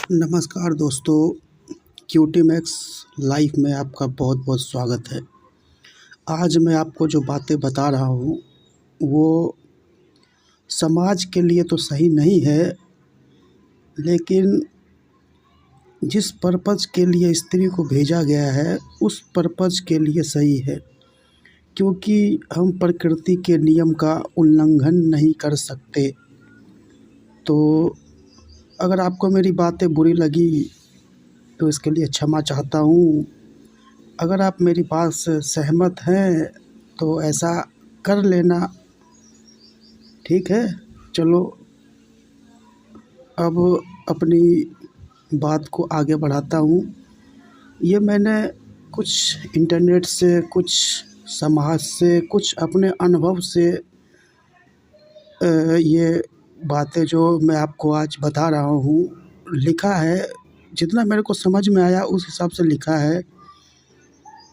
नमस्कार दोस्तों, cutie max life में आपका बहुत बहुत स्वागत है। आज मैं आपको जो बातें बता रहा हूँ वो समाज के लिए तो सही नहीं है, लेकिन जिस पर्पज़ के लिए स्त्री को भेजा गया है उस पर्पज़ के लिए सही है, क्योंकि हम प्रकृति के नियम का उल्लंघन नहीं कर सकते। तो अगर आपको मेरी बातें बुरी लगी तो इसके लिए क्षमा चाहता हूँ। अगर आप मेरी बात से सहमत हैं तो ऐसा कर लेना, ठीक है। चलो अब अपनी बात को आगे बढ़ाता हूँ। ये मैंने कुछ इंटरनेट से, कुछ समाज से, कुछ अपने अनुभव से ये बातें जो मैं आपको आज बता रहा हूँ लिखा है। जितना मेरे को समझ में आया उस हिसाब से लिखा है।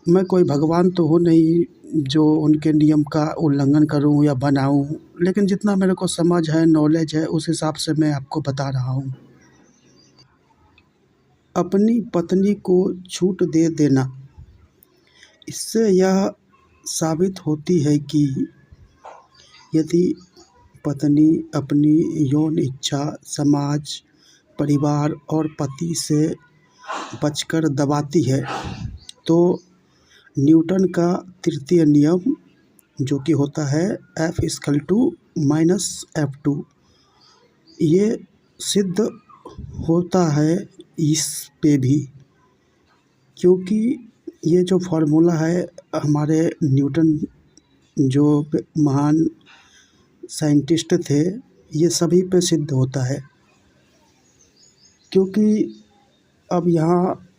मैं कोई भगवान तो हूँ नहीं जो उनके नियम का उल्लंघन करूँ या बनाऊँ, लेकिन जितना मेरे को समझ है, नॉलेज है, उस हिसाब से मैं आपको बता रहा हूँ। अपनी पत्नी को छूट दे देना, इससे यह साबित होती है कि यदि पत्नी अपनी यौन इच्छा समाज, परिवार और पति से बचकर दबाती है तो न्यूटन का तृतीय नियम जो कि होता है F=-F2, ये सिद्ध होता है इस पे भी, क्योंकि ये जो फार्मूला है हमारे न्यूटन जो महान साइंटिस्ट थे, ये सभी पे सिद्ध होता है। क्योंकि अब यहाँ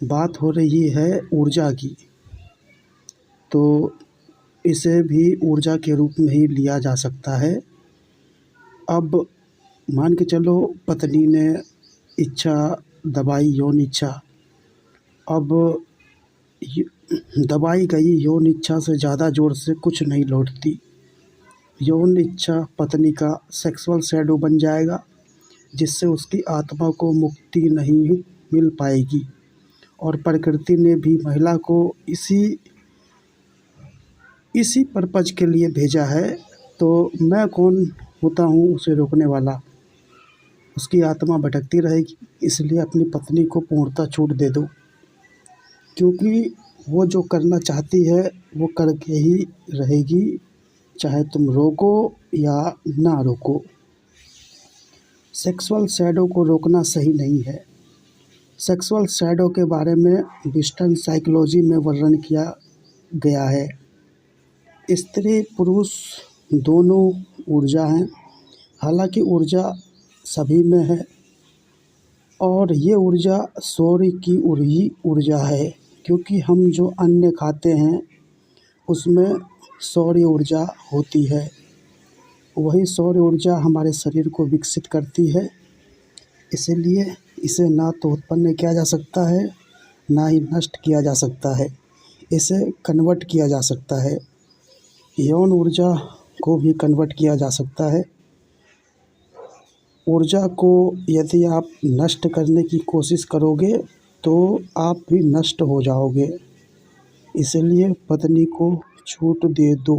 बात हो रही है ऊर्जा की, तो इसे भी ऊर्जा के रूप में ही लिया जा सकता है। अब मान के चलो पत्नी ने इच्छा दबाई, यौन इच्छा, अब दबाई गई यौन इच्छा से ज़्यादा ज़ोर से कुछ नहीं लौटती। यौन इच्छा पत्नी का सेक्सुअल शैडो बन जाएगा, जिससे उसकी आत्मा को मुक्ति नहीं मिल पाएगी। और प्रकृति ने भी महिला को इसी पर्पज़ के लिए भेजा है, तो मैं कौन होता हूँ उसे रोकने वाला। उसकी आत्मा भटकती रहेगी, इसलिए अपनी पत्नी को पूर्णतः छूट दे दो, क्योंकि वो जो करना चाहती है वो करके ही रहेगी, चाहे तुम रोको या ना रोको। सेक्सुअल शैडो को रोकना सही नहीं है। सेक्सुअल शैडो के बारे में वेस्टर्न साइकोलॉजी में वर्णन किया गया है। स्त्री पुरुष दोनों ऊर्जा हैं, हालांकि ऊर्जा सभी में है, और ये ऊर्जा सौर्य की ऊर्जा है, क्योंकि हम जो अन्न खाते हैं उसमें सौर्य ऊर्जा होती है। वही सौर्य ऊर्जा हमारे शरीर को विकसित करती है, इसलिए इसे ना तो उत्पन्न किया जा सकता है, ना ही नष्ट किया जा सकता है। इसे कन्वर्ट किया जा सकता है। यौन ऊर्जा को भी कन्वर्ट किया जा सकता है। ऊर्जा को यदि आप नष्ट करने की कोशिश करोगे तो आप भी नष्ट हो जाओगे। इसलिए पत्नी को छूट दे दो।